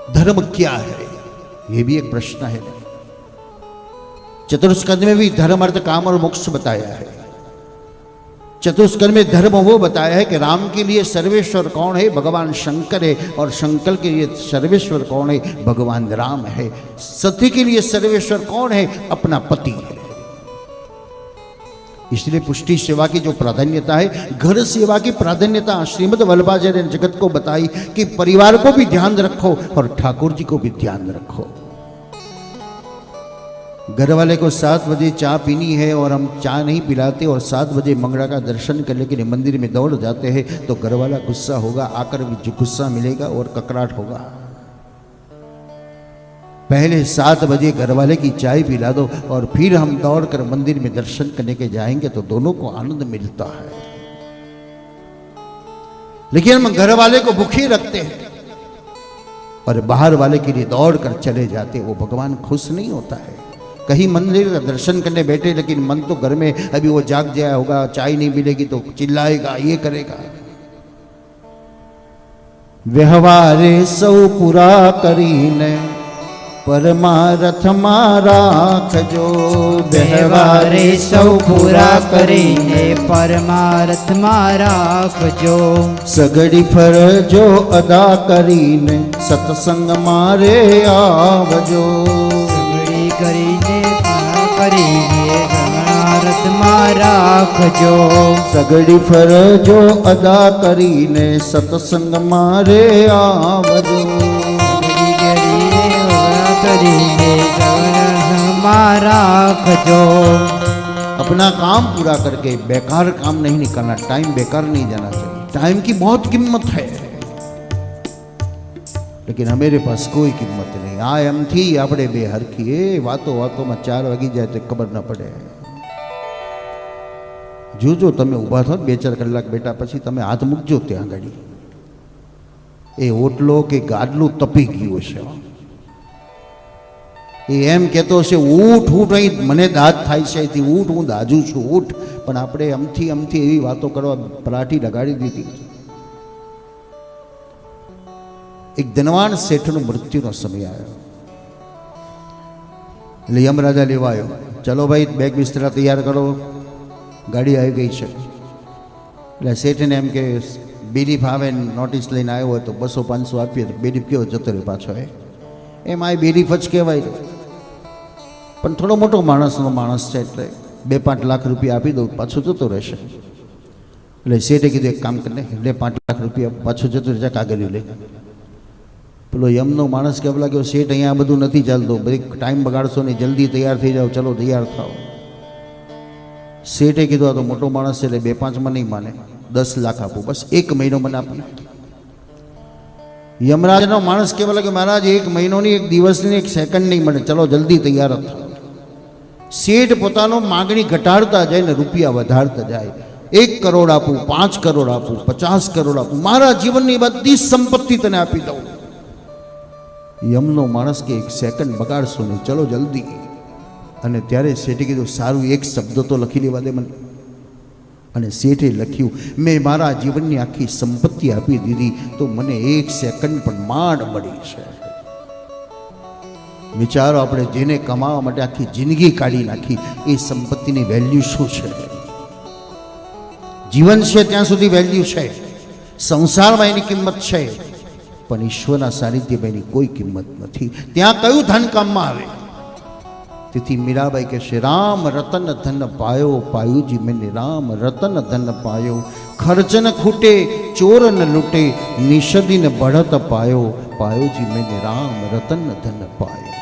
धर्म क्या है, ये भी एक प्रश्न है। चतुर्स्कंध में भी धर्म अर्थ काम और मोक्ष बताया है। चतुर्स्कंध में धर्म वो बताया है कि राम के लिए सर्वेश्वर कौन है, भगवान शंकर है, और शंकर के लिए सर्वेश्वर कौन है, भगवान राम है। सती के लिए सर्वेश्वर कौन है, अपना पति है। इसलिए पुष्टि सेवा की जो प्राधान्यता है, घर सेवा की प्राधान्यता श्रीमद् वल्लभाचार्य ने जगत को बताई कि परिवार को भी ध्यान रखो और ठाकुर जी को भी ध्यान रखो। घर वाले को 7 बजे चाय पीनी है और हम चाय नहीं पिलाते और 7 बजे मंगला का दर्शन करने के लिए मंदिर में दौड़ जाते हैं, तो घर वाला गुस्सा होगा, आकर गुस्सा मिलेगा और ककराट होगा। पहले 7 बजे घर वाले की चाय पिला दो और फिर हम दौड़कर मंदिर में दर्शन करने के जाएंगे, तो दोनों को आनंद मिलता है। लेकिन हम घर वाले को भूखे रखते हैं और बाहर वाले के लिए दौड़कर चले जाते, वो भगवान खुश नहीं होता है। कहीं मंदिर का दर्शन करने बैठे, लेकिन मन तो घर में, अभी वो जाग जाया होगा, चाय नहीं मिलेगी तो चिल्लाएगा, ये करेगा। व्यवहारे सौ पूरा करीने परमारथ मारा खजो। व्यवहारे सौ पूरा करीने परमारथ मारा खजो। सगड़ी फरजो अदा करीने सत्संग मारे आवजो। सगड़ी करीने परमारथ मारा खजो। सगड़ी फरजो अदा करीने सत्संग मारे आवजो। मारा खजो। अपना काम पूरा करके बेकार काम नहीं निकालना, टाइम बेकार नहीं जाना चाहिए। टाइम की बहुत कीमत है, लेकिन हमारे पास कोई कीमत नहीं। आ एम थी આપણે બે હરખી એ વાતોમાં 4 વાગી જાય તો ખબર ન પડે। જો તમે ઊભા થો 2-4 કલાક બેઠા પછી તમે હાથ મૂકજો ત્યાં આગળ, એ ઓટલો કે ગાડલું તપી ગયું છે। એ એમ કહેતો હશે ઊઠ ઊઠ, અહીં મને દાદ થાય છે, અહીંથી ઊઠ, હું દાજુ છું, ઊઠ। પણ આપણે અમથી એવી વાતો કરવા પલાઠી લગાડી દીધી। એક ધનવાન શેઠનું મૃત્યુનો સમય આવ્યો, એટલે યમરાજા લેવા આવ્યો। ચલો ભાઈ, બેગ બિસ્તરા તૈયાર કરો, ગાડી આવી ગઈ છે। એટલે શેઠને એમ કે બેરીફ આવે, નોટિસ લઈને આવ્યો હોય તો 200-500 આપીએ તો બેરીફ કેવો જતો રહ્યો પાછો। એમ આ બેરીફ જ કહેવાય, પણ થોડો મોટો માણસ છે, એટલે 2-5 લાખ રૂપિયા આપી દઉં, પાછો જતો રહેશે। એટલે શેઠે કીધું એક કામ કરીને, એટલે 5 લાખ રૂપિયા પાછો જતો રહેશે, કાગળ લે। પેલો યમનો માણસ કહેવા લાગ્યો, શેઠ અહીંયા બધું નથી ચાલતું, બધી ટાઈમ બગાડશો નહીં, જલ્દી તૈયાર થઈ જાઓ, ચલો તૈયાર થાઓ। શેઠે કીધું આ તો મોટો માણસ છે, એટલે 2-5માં નહીં માને, 10 લાખ આપું, બસ 1 મહિનો મને આપી। યમરાજનો માણસ કહેવા લાગ્યો, મહારાજ 1 મહિનો નહીં, 1 દિવસ નહીં, 1 સેકન્ડ નહીં મળે, ચલો જલ્દી તૈયાર થાઓ। શેઠ પોતાનો માગણી ઘટાડતા જાય ને રૂપિયા વધારતા જાય। 1 કરોડ આપું, 5 કરોડ આપું, 50 કરોડ આપું, મારા જીવનની બધી સંપત્તિ તને આપી દઉં। યમનો માણસ કે 1 સેકન્ડ બગાડશો નહીં, ચલો જલ્દી। અને ત્યારે શેઠે કીધું સારું, 1 શબ્દ તો લખી લેવા દે મને। અને શેઠે લખ્યું, મેં મારા જીવનની આખી સંપત્તિ આપી દીધી તો મને 1 સેકન્ડ પણ માંડ મળી છે। વિચારો, આપણે જેને કમાવા માટે આખી જિંદગી કાઢી નાખી, એ સંપત્તિની વેલ્યુ શું છે? જીવન છે ત્યાં સુધી વેલ્યુ છે, સંસારમાં એની કિંમત છે, પણ ઈશ્વરના સાનિધ્યમાં એની કોઈ કિંમત નથી। ત્યાં કયું ધન કામમાં આવે? તેથી મીરાબાઈ કહે છે, રામ રતન ધન પાયો, પાયુજી મેને રામ રતન ધન પાયો। ખર્ચ ન ખૂટે, ચોર ન લૂટે, નિષદિન બઢત પાયો, પાયોજી મેને રામ રતન ધન પાયો।